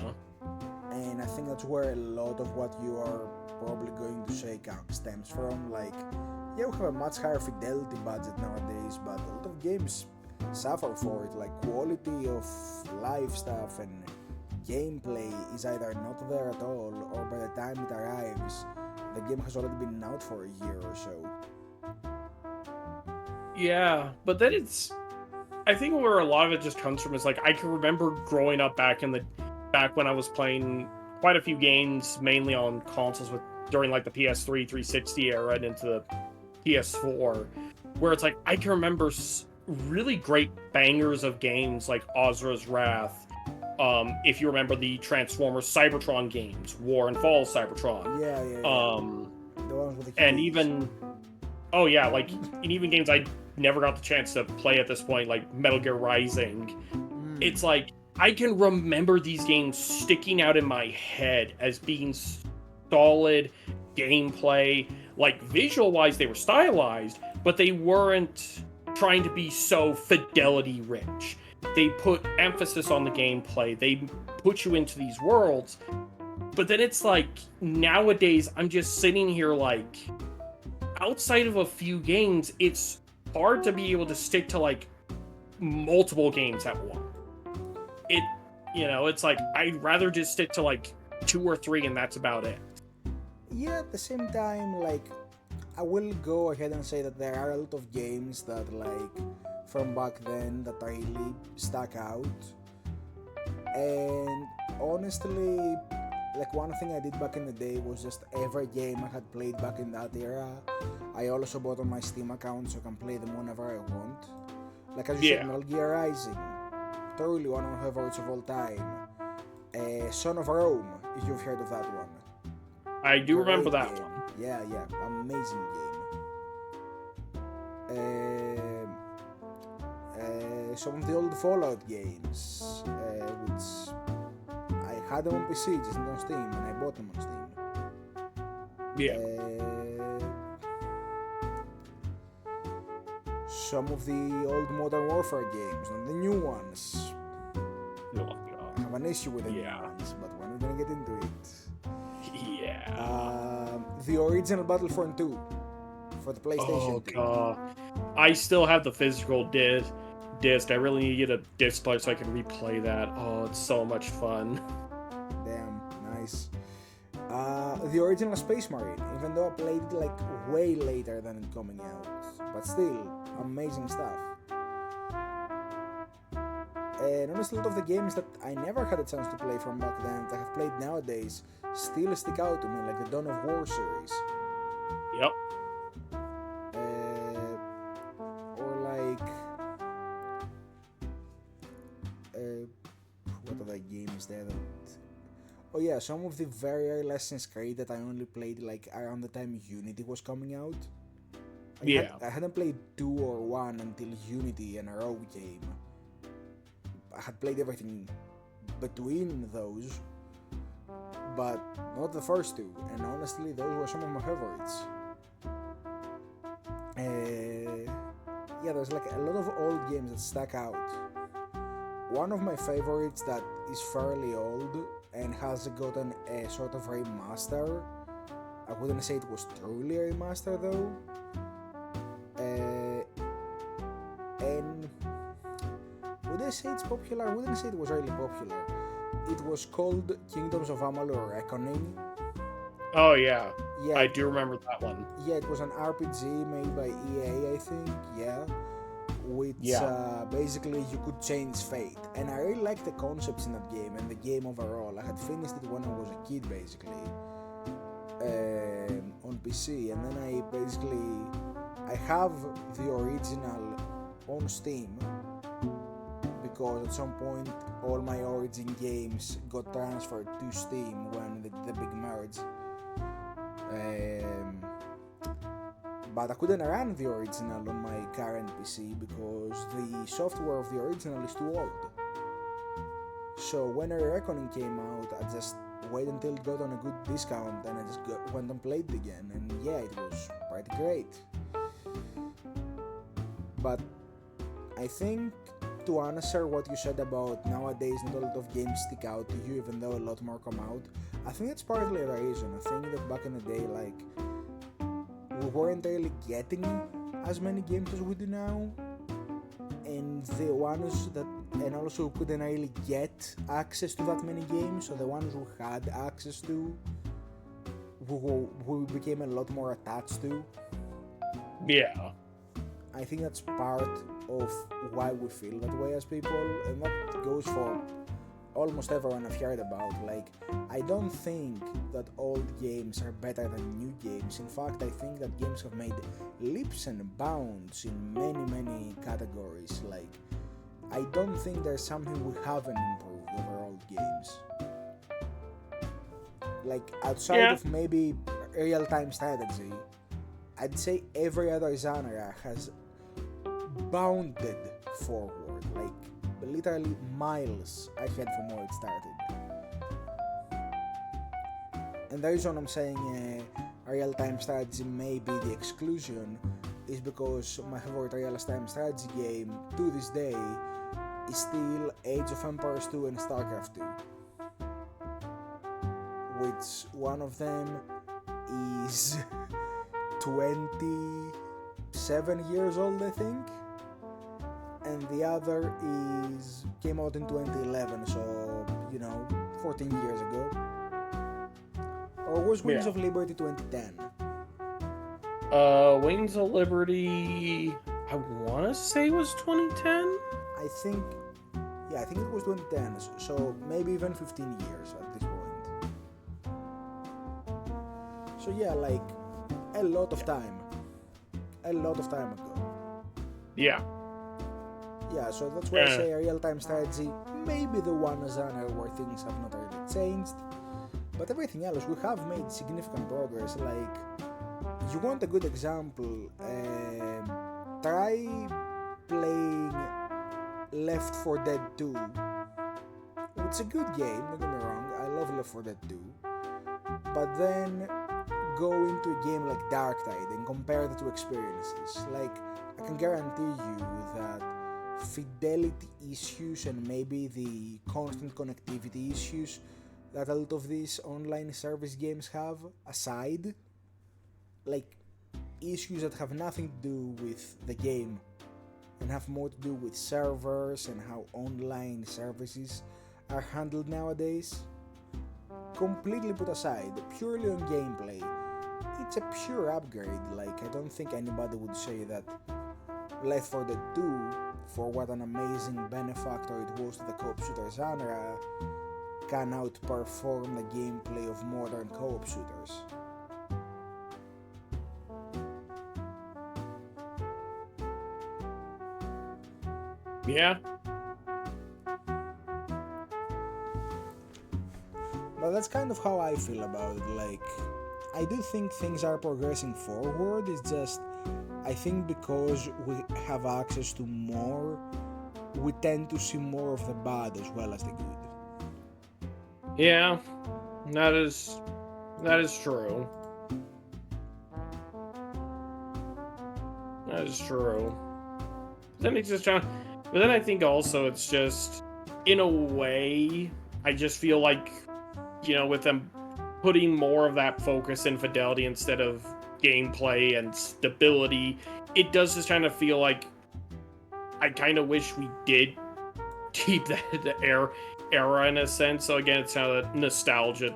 And I think that's where a lot of what you are probably going to say stems from. Like, yeah, we have a much higher fidelity budget nowadays, but a lot of games suffer for it. Like, quality of life stuff and gameplay is either not there at all, or by the time it arrives, the game has already been out for a year or so. Yeah, but then I think where a lot of it just comes from is like, I can remember growing up back when I was playing quite a few games, mainly on consoles during like the PS3, 360 era and into the PS4, where it's like, I can remember really great bangers of games like Ozra's Wrath. If you remember the Transformers Cybertron games, War and Fall Cybertron. Yeah. The ones with the and keys. even, oh yeah, like, and even games I never got the chance to play at this point, like Metal Gear Rising. It's like, I can remember these games sticking out in my head as being solid gameplay. Like, visual-wise, they were stylized, but they weren't trying to be so fidelity rich. They put emphasis on the gameplay. They put you into these worlds. But then it's like, nowadays, I'm just sitting here like, outside of a few games, it's hard to be able to stick to like multiple games at once. It's like, I'd rather just stick to like 2 or 3 and that's about it. Yeah, at the same time, like, I will go ahead and say that there are a lot of games that, like, from back then that really stuck out. And honestly, like, one thing I did back in the day was just every game I had played back in that era, I also bought on my Steam account so I can play them whenever I want. Like, as you said, Metal Gear Rising, totally one of my favorites of all time. Son of Rome, if you've heard of that one. I do remember that game. one. Yeah, amazing game. Some of the old Fallout games, which I had them on PC, just not on Steam, and I bought them on Steam. Yeah. Some of the old Modern Warfare games, not the new ones. I have an issue with the new ones, but we're not gonna get into it. Yeah. The original Battlefront 2 for the PlayStation 2. God. I still have the physical disc. I really need to get a disc player so I can replay that. Oh, it's so much fun. Damn, nice. The original Space Marine, even though I played it like way later than it coming out, but still, amazing stuff. And honestly, a lot of the games that I never had a chance to play from back then that I have played nowadays still stick out to me, like the Dawn of War series. Yep. Or like games there that... Oh yeah, some of the very early Assassin's Creed that I only played like around the time Unity was coming out. I hadn't played 2 or 1 until Unity and a Rogue game. I had played everything between those, but not the first 2, and honestly those were some of my favorites. Yeah, there's like a lot of old games that stack out. One of my favorites that is fairly old and has gotten a sort of remaster. I wouldn't say it was truly a remaster though. And would I say it's popular? I wouldn't say it was really popular. It was called Kingdoms of Amalur Reckoning. Oh yeah, I do remember that one. Yeah, it was an RPG made by EA, I think. Yeah, which basically you could change fate, and I really liked the concepts in that game and the game overall. I had finished it when I was a kid, basically, on PC, and then I have the original on Steam because at some point all my Origin games got transferred to Steam when they did the big merge. But I couldn't run the original on my current PC because the software of the original is too old. So when Reckoning came out, I just waited until it got on a good discount and I just went and played it again, and yeah, it was pretty great. But I think to answer what you said about nowadays not a lot of games stick out to you even though a lot more come out, I think that's partly the reason. I think that back in the day, like, we weren't really getting as many games as we do now, and the ones that, and also couldn't really get access to that many games, so the ones who had access to, who became a lot more attached to. Yeah. I think that's part of why we feel that way as people, and that goes for almost everyone I've heard about. Like, I don't think that old games are better than new games. In fact, I think that games have made leaps and bounds in many categories. Like, I don't think there's something we haven't improved over old games. Like, outside of maybe real-time strategy, I'd say every other genre has bounded forward, like literally miles ahead from where it started. And the reason I'm saying real-time strategy may be the exclusion is because my favorite real-time strategy game to this day is still Age of Empires 2 and StarCraft 2, which one of them is 27 years old, I think, and the other came out in 2011, so 14 years ago. Or was Wings of Liberty 2010? Wings of Liberty, I want to say was 2010. I think it was 2010, so maybe even 15 years at this point. So yeah, like a lot of time ago. Yeah, so that's why I say real-time strategy may be the one genre where things have not really changed, but everything else we have made significant progress. Like, you want a good example, try playing Left 4 Dead 2. It's a good game, don't get me wrong, I love Left 4 Dead 2, but then go into a game like Dark Tide and compare the two experiences. Like, I can guarantee you that fidelity issues and maybe the constant connectivity issues that a lot of these online service games have aside, like issues that have nothing to do with the game and have more to do with servers and how online services are handled nowadays, completely put aside, purely on gameplay, it's a pure upgrade. Like, I don't think anybody would say that Left 4 Dead 2, for what an amazing benefactor it was to the co-op shooter genre, can outperform the gameplay of modern co-op shooters. Yeah. that's kind of how I feel about it. Like, I do think things are progressing forward. It's just, I think because we have access to more, we tend to see more of the bad as well as the good. Yeah, that is true. That is true. Then it's just trying, but then I think also it's just, in a way, I just feel like, with them putting more of that focus and fidelity instead of gameplay and stability, it does just kind of feel like I kind of wish we did keep the era in a sense. So again, it's kind of nostalgia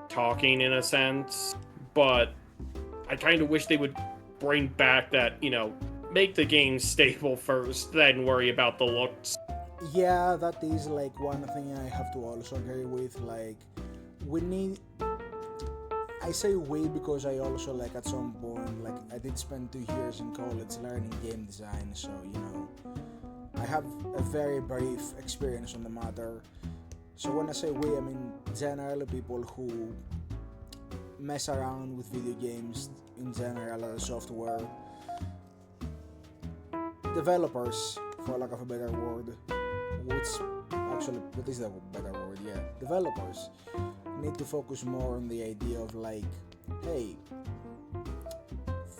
talking in a sense, but I kind of wish they would bring back that, make the game stable first, then worry about the looks. Yeah, that is like one thing I have to also agree with. Like, we need. I say we because I also, like, at some point, like, I did spend 2 years in college learning game design, so I have a very brief experience on the matter. So when I say we, I mean generally people who mess around with video games in general as software developers, for lack of a better word, which actually, what is the better word? Yeah, developers need to focus more on the idea of, like, hey,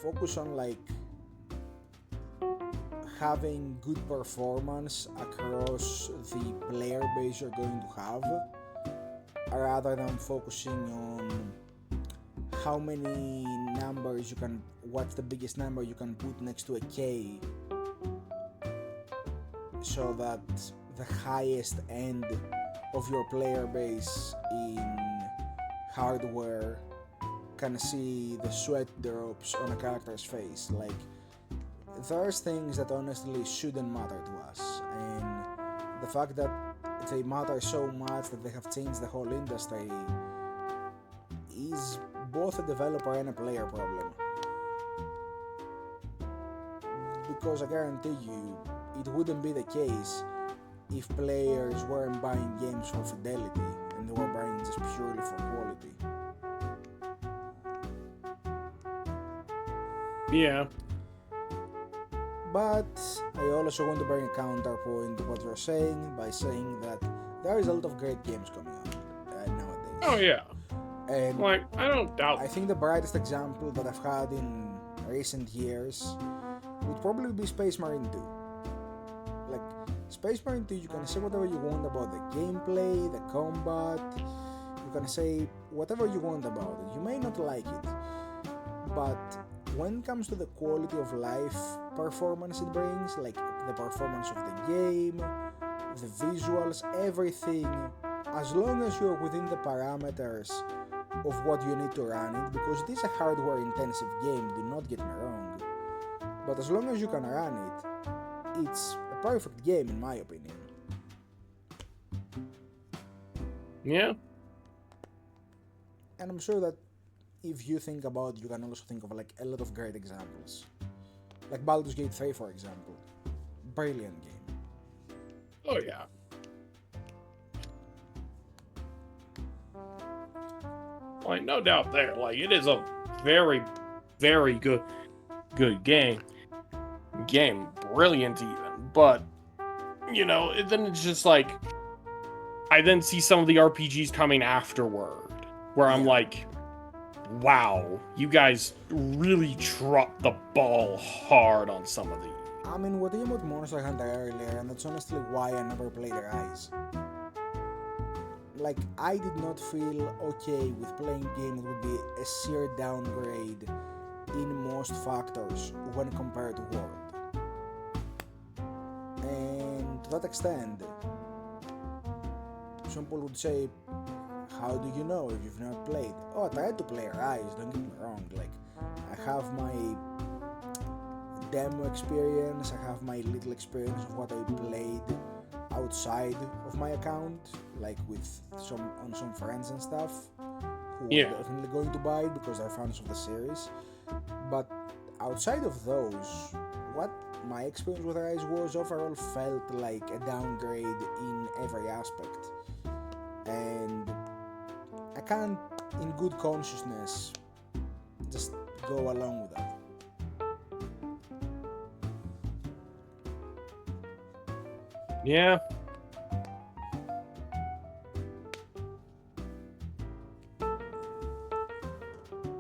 focus on, like, having good performance across the player base you're going to have, rather than focusing on how many numbers you can, what's the biggest number you can put next to a K, so that the highest end of your player base in hardware can see the sweat drops on a character's face. Like, there's things that honestly shouldn't matter to us, and the fact that they matter so much that they have changed the whole industry is both a developer and a player problem. Because I guarantee you, it wouldn't be the case if players weren't buying games for fidelity and they were buying just purely for quality. Yeah. But I also want to bring a counterpoint to what you're saying by saying that there is a lot of great games coming out nowadays. Oh yeah. And like, I don't doubt. I think the brightest example that I've had in recent years would probably be Space Marine 2. Like, Space Marine 2, you can say whatever you want about the gameplay, the combat, you can say whatever you want about it. You may not like it, but when it comes to the quality of life performance it brings, like the performance of the game, the visuals, everything, as long as you're within the parameters of what you need to run it, because it is a hardware intensive game, do not get me wrong, but as long as you can run it, it's a perfect game in my opinion. Yeah. And I'm sure that if you think about it, you can also think of, like, a lot of great examples, like Baldur's Gate 3 for example. Brilliant game. Oh yeah. Like, no doubt there. Like, it is a very, very good game. Brilliant even. But, then it's just like, I then see some of the RPGs coming afterward, where I'm like, wow, you guys really dropped the ball hard on some of these. I mean, we're talking about Monster Hunter earlier, and that's honestly why I never played Rise. Like, I did not feel okay with playing a game that would be a sheer downgrade in most factors when compared to World. And to that extent, some people would say, how do you know if you've not played? Oh, I tried to play Rise, don't get me wrong. Like, I have my demo experience, I have my little experience of what I played outside of my account, like with some friends and stuff who are definitely going to buy it because they're fans of the series. But outside of those, what my experience with Rise was overall felt like a downgrade in every aspect. And can't, in good consciousness, just go along with that. Yeah.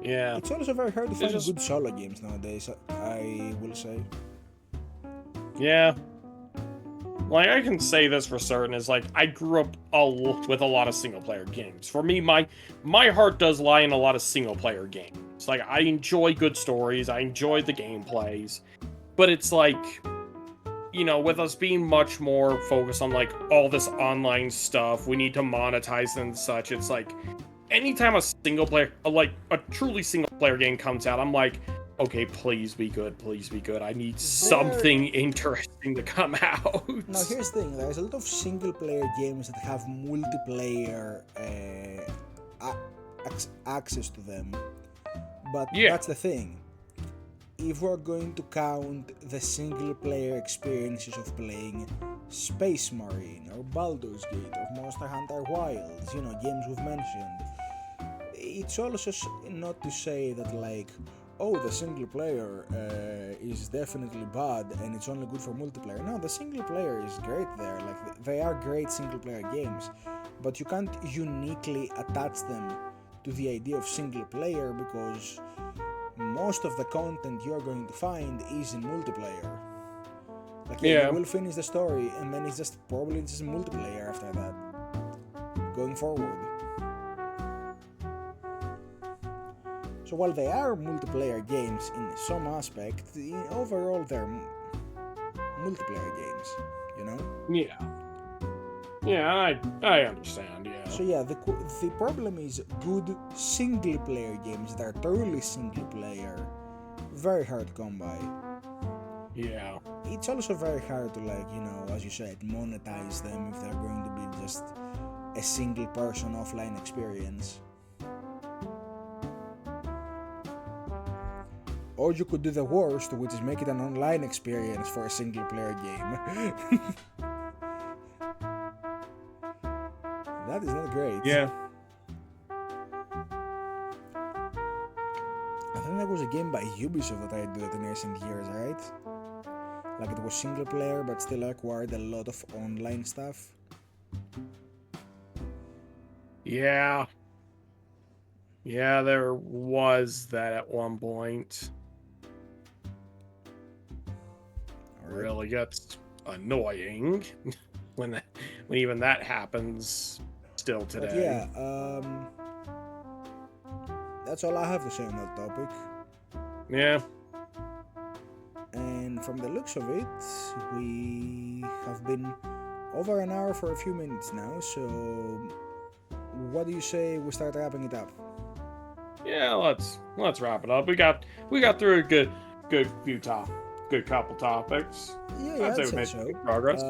Yeah. It's also very hard to find just- good solo games nowadays, I will say. Yeah. Like, I can say this for certain, is like, I grew up with a lot of single-player games. For me, my heart does lie in a lot of single-player games. Like, I enjoy good stories, I enjoy the gameplays, but it's like, you know, with us being much more focused on, like, all this online stuff, we need to monetize and such, it's like, anytime a single-player, like, a truly single-player game comes out, I'm like, okay, please be good, please be good. I need something interesting to come out. Now here's the thing, there's a lot of single player games that have multiplayer access to them, but that's the thing. If we're going to count the single player experiences of playing Space Marine or Baldur's Gate or Monster Hunter Wilds, you know, games we've mentioned, it's also not to say that like, oh, the single player is definitely bad and it's only good for multiplayer. No, the single player is great there. Like, they are great single player games, but you can't uniquely attach them to the idea of single player because most of the content you're going to find is in multiplayer. Like, you will finish the story and then it's just probably just multiplayer after that, going forward. So while they are multiplayer games in some aspect, overall they're multiplayer games, you know? Yeah. Yeah, I understand, yeah. So yeah, the problem is good single player games that are thoroughly single player, very hard to come by. Yeah. It's also very hard to, like, you know, as you said, monetize them if they're going to be just a single person offline experience. Or you could do the worst, which is make it an online experience for a single player game. That is not great. Yeah. I think there was a game by Ubisoft that I did in recent years, right? Like, it was single player but still required a lot of online stuff. Yeah. Yeah, there was that at one point. Really gets annoying when even that happens still today. But yeah, that's all I have to say on that topic. Yeah. And from the looks of it, we have been over an hour for a few minutes now, so what do you say we start wrapping it up? Yeah, let's wrap it up. We got through a good couple topics. Yeah, I'd say we made so. good progress.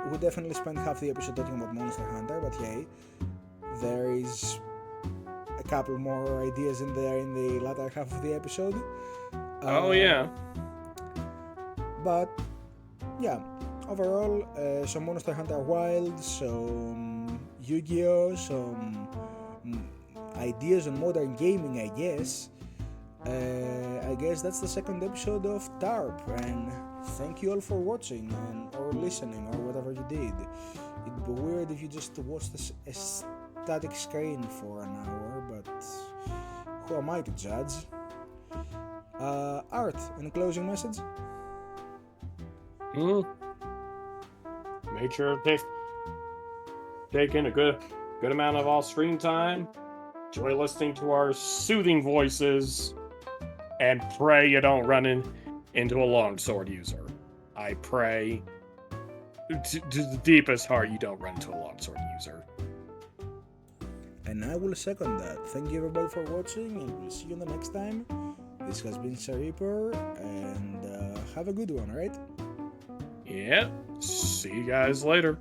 We definitely spent half the episode talking about Monster Hunter, but yay, there is a couple more ideas in there in the latter half of the episode. Oh yeah. But yeah, overall, some Monster Hunter Wilds, some Yu-Gi-Oh, some ideas on modern gaming, I guess. I guess that's the second episode of TARP, and thank you all for watching or listening or whatever you did. It'd be weird if you just watched a static screen for an hour, but who am I to judge? Art, any closing message? Make sure to take in a good amount of all screen time. Enjoy listening to our soothing voices, and pray you don't run into a longsword user. I pray to the deepest heart you don't run into a longsword user. And I will second that. Thank you everybody for watching, and we'll see you the next time. This has been Sir Reaper, and have a good one, alright? Yeah, see you guys later.